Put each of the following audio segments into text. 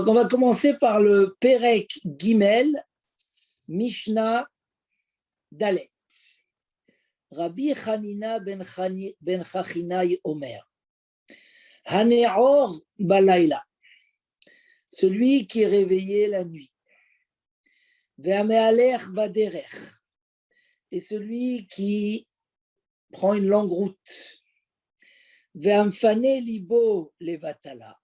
Donc, on va commencer par le Perek Gimel, Mishnah Dalet. Rabbi Hanina ben Chachinai Omer. Haneor Balayla, celui qui est réveillé la nuit. Ve'amealech baderech, et celui qui prend une longue route. Ve'amfane libo levatala,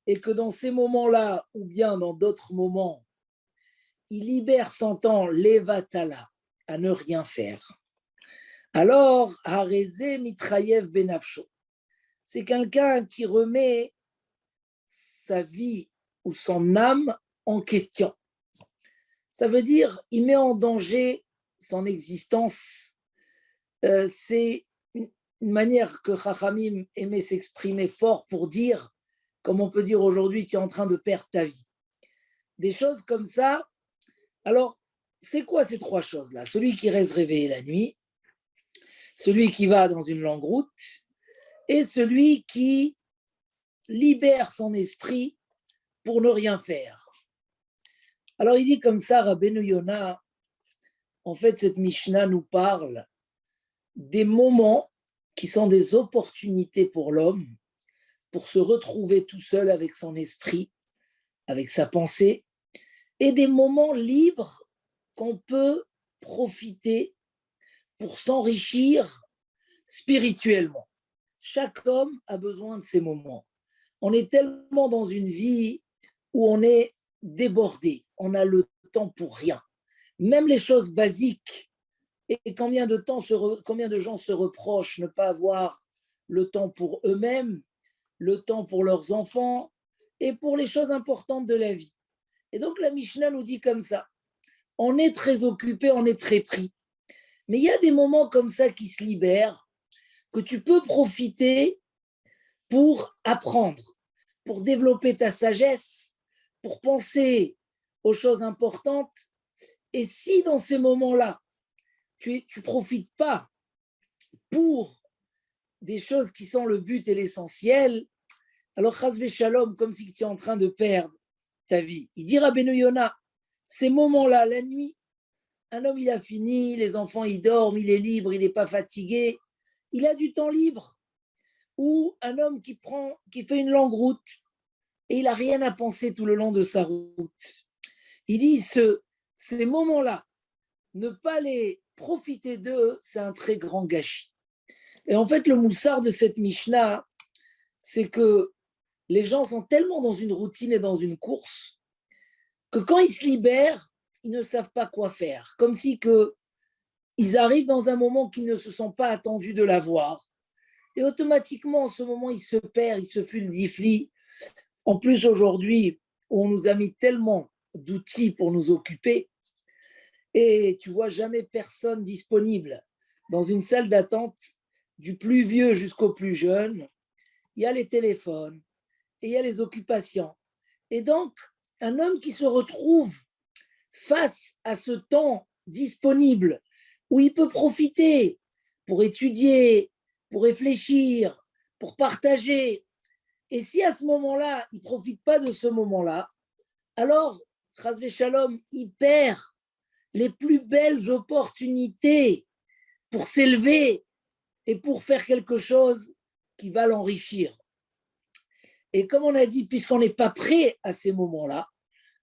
et que dans ces moments-là, ou bien dans d'autres moments, il libère son temps levatala, à ne rien faire. Alors, hareze mitrayev benafsho, c'est quelqu'un qui remet sa vie ou son âme en question. Ça veut dire, il met en danger son existence. C'est une manière que Chachamim aimait s'exprimer fort pour dire, comme on peut dire aujourd'hui, tu es en train de perdre ta vie. Des choses comme ça. Alors, c'est quoi ces trois choses-là? Celui qui reste réveillé la nuit, celui qui va dans une longue route, et celui qui libère son esprit pour ne rien faire. Alors il dit comme ça, Rabbeinu Yonah, en fait cette Mishnah nous parle des moments qui sont des opportunités pour l'homme pour se retrouver tout seul avec son esprit, avec sa pensée, et des moments libres qu'on peut profiter pour s'enrichir spirituellement. Chaque homme a besoin de ces moments. On est tellement dans une vie où on est débordé, on a le temps pour rien. Même les choses basiques, et combien de gens se reprochent ne pas avoir le temps pour eux-mêmes, le temps pour leurs enfants, et pour les choses importantes de la vie. Et donc la Mishnah nous dit comme ça, on est très occupé, on est très pris, mais il y a des moments comme ça qui se libèrent, que tu peux profiter pour apprendre, pour développer ta sagesse, pour penser aux choses importantes. Et si dans ces moments-là, tu profites pas pour des choses qui sont le but et l'essentiel, alors chas v'shalom, comme si tu es en train de perdre ta vie. Il dit Rabbeinu Yonah, ces moments-là, la nuit, un homme il a fini, les enfants ils dorment, il est libre, il n'est pas fatigué, il a du temps libre. Ou un homme qui fait une longue route et il n'a rien à penser tout le long de sa route. Il dit, ces moments-là, ne pas les profiter d'eux, c'est un très grand gâchis. Et en fait, le moussard de cette Mishnah, c'est que les gens sont tellement dans une routine et dans une course que quand ils se libèrent, ils ne savent pas quoi faire. Comme si ils arrivent dans un moment qu'ils ne se sont pas attendus de l'avoir. Et automatiquement, en ce moment, ils se perdent, ils se fulgiflient. En plus, aujourd'hui, on nous a mis tellement d'outils pour nous occuper et tu vois jamais personne disponible dans une salle d'attente, du plus vieux jusqu'au plus jeune. Il y a les téléphones et il y a les occupations. Et donc, un homme qui se retrouve face à ce temps disponible où il peut profiter pour étudier, pour réfléchir, pour partager. Et si à ce moment-là, il ne profite pas de ce moment-là, alors, chas v'shalom, il perd les plus belles opportunités pour s'élever et pour faire quelque chose qui va l'enrichir. Et comme on a dit, puisqu'on n'est pas prêt à ces moments-là,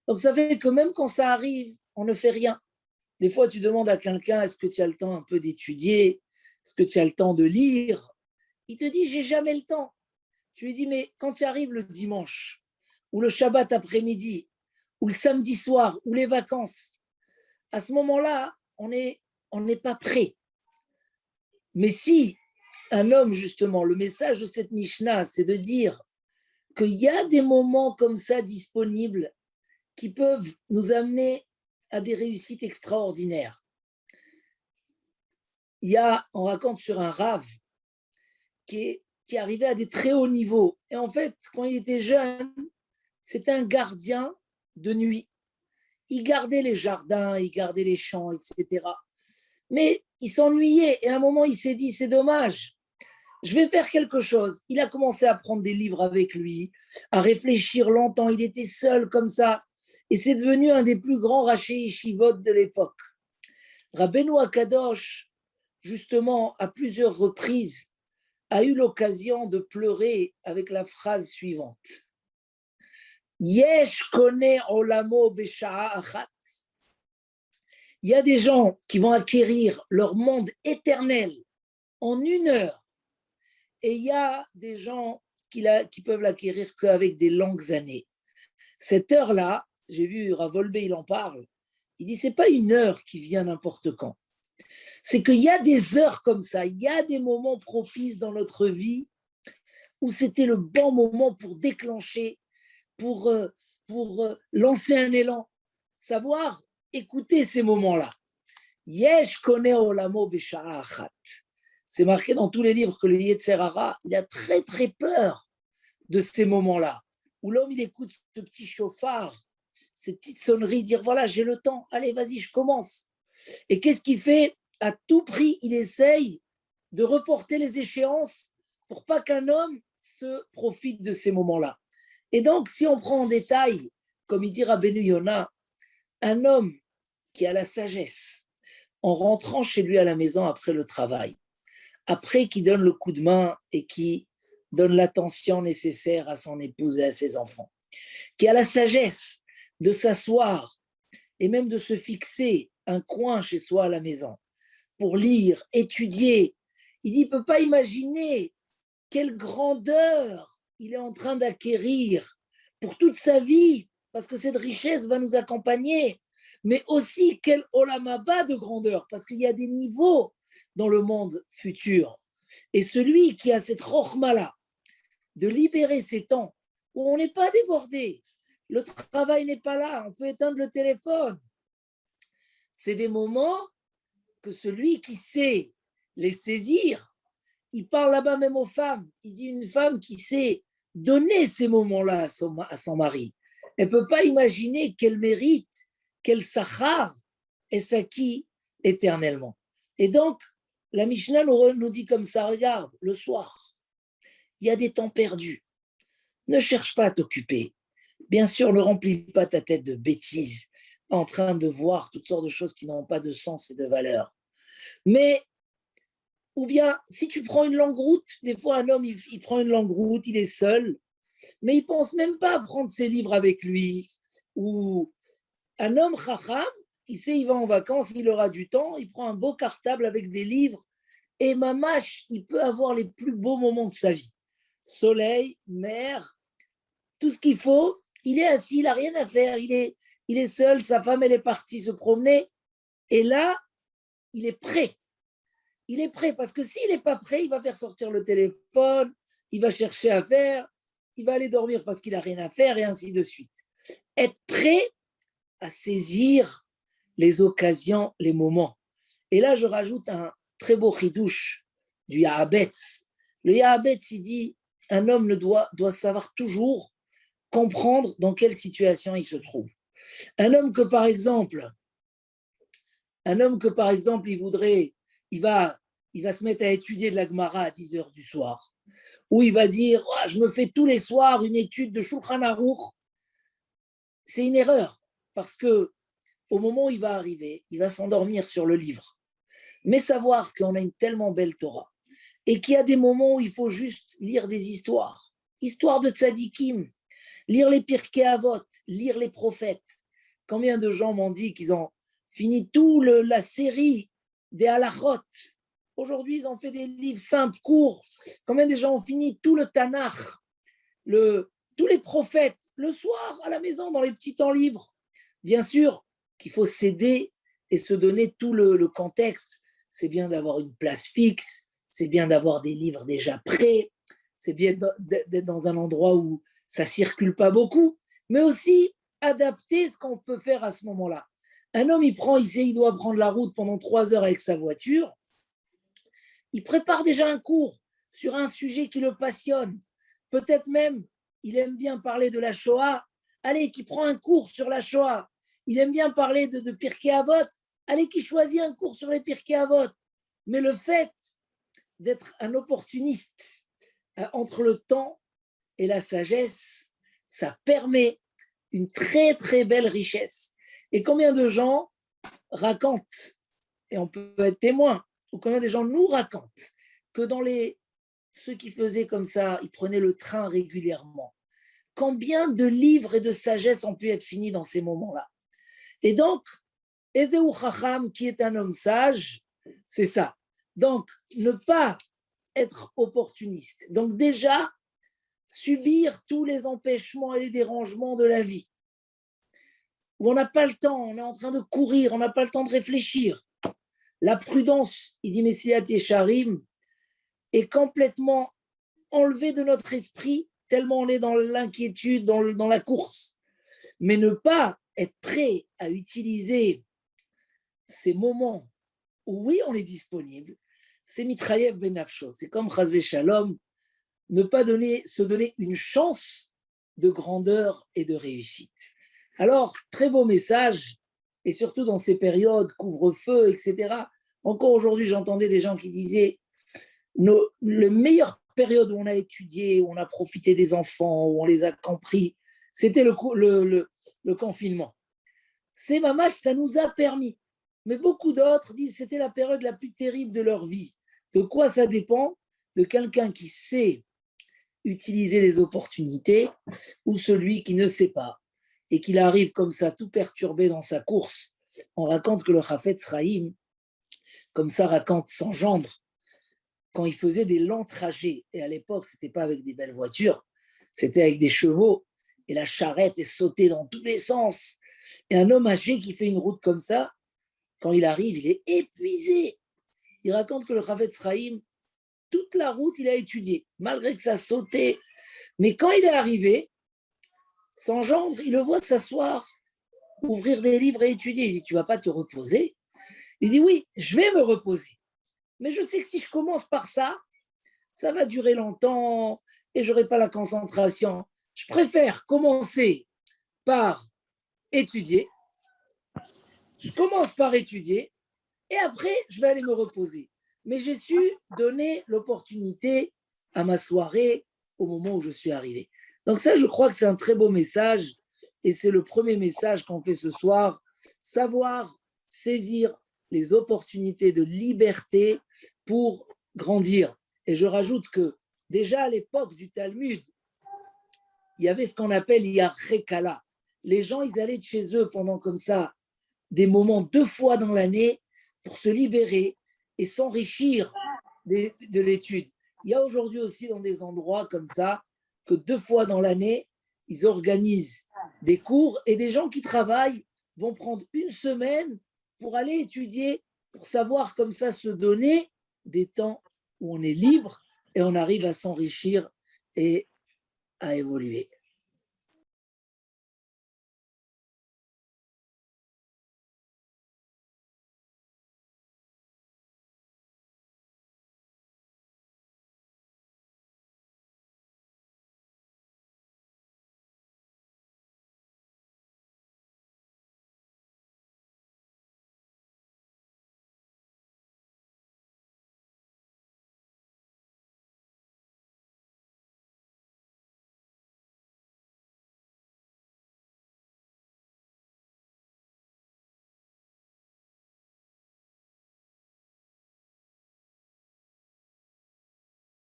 donc ça fait que même quand ça arrive, on ne fait rien. Des fois, tu demandes à quelqu'un, est-ce que tu as le temps un peu d'étudier? Est-ce que tu as le temps de lire? Il te dit, j'ai jamais le temps. Tu lui dis, mais quand tu arrives le dimanche, ou le Shabbat après-midi, ou le samedi soir, ou les vacances, à ce moment-là, on n'est pas prêt. Mais si un homme, justement, le message de cette Mishnah, c'est de dire qu'il y a des moments comme ça disponibles qui peuvent nous amener à des réussites extraordinaires. On raconte sur un rave qui est arrivé à des très hauts niveaux. Et en fait, quand il était jeune, c'était un gardien de nuit. Il gardait les jardins, il gardait les champs, etc. Mais il s'ennuyait. Et à un moment, il s'est dit, c'est dommage. je vais faire quelque chose. Il a commencé à prendre des livres avec lui, à réfléchir longtemps. Il était seul comme ça. Et c'est devenu un des plus grands rachés yeshivot de l'époque. Rabbeinu Akadosh, justement, à plusieurs reprises, a eu l'occasion de pleurer avec la phrase suivante. Yesh kone olamo besha'a achat. Il y a des gens qui vont acquérir leur monde éternel en 1 heure. Et il y a des gens qui peuvent l'acquérir qu'avec des longues années. Cette heure-là, j'ai vu Ravolbe, il en parle, il dit, c'est pas 1 heure qui vient n'importe quand. C'est qu'il y a des heures comme ça, il y a des moments propices dans notre vie où c'était le bon moment pour déclencher, pour lancer un élan. Savoir écouter ces moments-là. Yesh kone olamo besha'a achat. C'est marqué dans tous les livres que le Yetzer Hara, il a très très peur de ces moments-là, où l'homme il écoute ce petit chauffard, cette petite sonnerie, dire voilà, j'ai le temps, allez, vas-y, je commence. Et qu'est-ce qu'il fait? À tout prix, il essaye de reporter les échéances pour pas qu'un homme se profite de ces moments-là. Et donc, si on prend en détail, comme il dit Rabbeinu Yona, un homme qui a la sagesse, en rentrant chez lui à la maison après le travail, après qu'il donne le coup de main et qui donne l'attention nécessaire à son épouse et à ses enfants, qui a la sagesse de s'asseoir et même de se fixer un coin chez soi à la maison pour lire, étudier. Il dit, il ne peut pas imaginer quelle grandeur il est en train d'acquérir pour toute sa vie, parce que cette richesse va nous accompagner, mais aussi quel olam haba de grandeur, parce qu'il y a des niveaux dans le monde futur. Et celui qui a cette rochma-là, de libérer ces temps où on n'est pas débordé, le travail n'est pas là, on peut éteindre le téléphone. C'est des moments que celui qui sait les saisir, il parle là-bas même aux femmes, il dit une femme qui sait donner ces moments-là à son mari, elle ne peut pas imaginer quel mérite, quel sachar est s'acquis éternellement. Et donc, la Mishnah nous dit comme ça, regarde, le soir, il y a des temps perdus. Ne cherche pas à t'occuper. Bien sûr, ne remplis pas ta tête de bêtises en train de voir toutes sortes de choses qui n'ont pas de sens et de valeur. Mais, ou bien, si tu prends une longue route, des fois un homme, il prend une longue route, il est seul, mais il ne pense même pas à prendre ses livres avec lui. Ou un homme chacham, il sait, il va en vacances, il aura du temps, il prend un beau cartable avec des livres, et mamash, il peut avoir les plus beaux moments de sa vie. Soleil, mer, tout ce qu'il faut, il est assis, il n'a rien à faire, il est seul, sa femme, elle est partie se promener, et là, il est prêt. Il est prêt, parce que s'il n'est pas prêt, il va faire sortir le téléphone, il va chercher à faire, il va aller dormir parce qu'il n'a rien à faire, et ainsi de suite. Être prêt à saisir les occasions, les moments. Et là, je rajoute un très beau chidouche du Yahabetz. Le Yahabetz, il dit, un homme doit savoir toujours comprendre dans quelle situation il se trouve. Un homme que, par exemple, il va se mettre à étudier de la Gemara à 10 heures du soir, ou il va dire, oh, je me fais tous les soirs une étude de Shulchan Aruch. C'est une erreur, parce que au moment où il va arriver, il va s'endormir sur le livre. Mais savoir qu'on a une tellement belle Torah, et qu'il y a des moments où il faut juste lire des histoires de tzadikim, lire les Pirkei Avot, lire les prophètes. Combien de gens m'ont dit qu'ils ont fini toute la série des halachot. Aujourd'hui, ils ont fait des livres simples, courts. Combien de gens ont fini tout le Tanakh, tous les prophètes, le soir, à la maison, dans les petits temps libres. Bien sûr qu'il faut s'aider et se donner tout le contexte. C'est bien d'avoir une place fixe, c'est bien d'avoir des livres déjà prêts, c'est bien d'être dans un endroit où ça ne circule pas beaucoup, mais aussi adapter ce qu'on peut faire à ce moment-là. Un homme, il doit prendre la route pendant 3 heures avec sa voiture, il prépare déjà un cours sur un sujet qui le passionne. Peut-être même, il aime bien parler de la Shoah, allez, qui prend un cours sur la Shoah. Il aime bien parler de Pirkei Avot, allez, qui choisit un cours sur les Pirkei Avot. Mais le fait d'être un opportuniste entre le temps et la sagesse, ça permet une très très belle richesse. Et combien de gens racontent, et on peut être témoin, ou combien de gens nous racontent que ceux qui faisaient comme ça, ils prenaient le train régulièrement. Combien de livres et de sagesse ont pu être finis dans ces moments-là. Et donc, Ezeu Chacham, qui est un homme sage, c'est ça. Donc, ne pas être opportuniste. Donc déjà, subir tous les empêchements et les dérangements de la vie, où on n'a pas le temps, on est en train de courir, on n'a pas le temps de réfléchir. La prudence, il dit Messilat Yesharim, est complètement enlevée de notre esprit, tellement on est dans l'inquiétude, dans la course. Mais ne pas être prêt à utiliser ces moments où, oui, on est disponible, c'est mitrayev benafsho. C'est comme Chazvé Shalom, ne pas se donner une chance de grandeur et de réussite. Alors, très beau message, et surtout dans ces périodes, couvre-feu, etc. Encore aujourd'hui, j'entendais des gens qui disaient la meilleure période où on a étudié, où on a profité des enfants, où on les a compris, c'était le confinement. C'est mamash, ça nous a permis. Mais beaucoup d'autres disent que c'était la période la plus terrible de leur vie. De quoi ça dépend? De quelqu'un qui sait utiliser les opportunités ou celui qui ne sait pas et qu'il arrive comme ça tout perturbé dans sa course. On raconte que le Chafetz Chaim, comme ça raconte son gendre, quand il faisait des lents trajets, et à l'époque, ce n'était pas avec des belles voitures, c'était avec des chevaux, et la charrette est sautée dans tous les sens. Et un homme âgé qui fait une route comme ça, quand il arrive, il est épuisé. Il raconte que le Chafetz Chaim, toute la route, il a étudié, malgré que ça sautait. Mais quand il est arrivé, son gendre, il le voit s'asseoir, ouvrir des livres et étudier. Il dit, tu ne vas pas te reposer? Il dit, oui, je vais me reposer. Mais je sais que si je commence par ça, ça va durer longtemps et je n'aurai pas la concentration. Je préfère commencer par étudier. Je commence par étudier et après, je vais aller me reposer. Mais j'ai su donner l'opportunité à ma soirée au moment où je suis arrivé. Donc ça, je crois que c'est un très beau message et c'est le premier message qu'on fait ce soir. Savoir saisir les opportunités de liberté pour grandir. Et je rajoute que déjà à l'époque du Talmud, il y avait ce qu'on appelle Yarekala. Les gens, ils allaient de chez eux pendant comme ça des moments 2 fois dans l'année pour se libérer et s'enrichir de l'étude. Il y a aujourd'hui aussi dans des endroits comme ça que 2 fois dans l'année, ils organisent des cours et des gens qui travaillent vont prendre une semaine pour aller étudier, pour savoir comme ça se donner des temps où on est libre et on arrive à s'enrichir et à évoluer.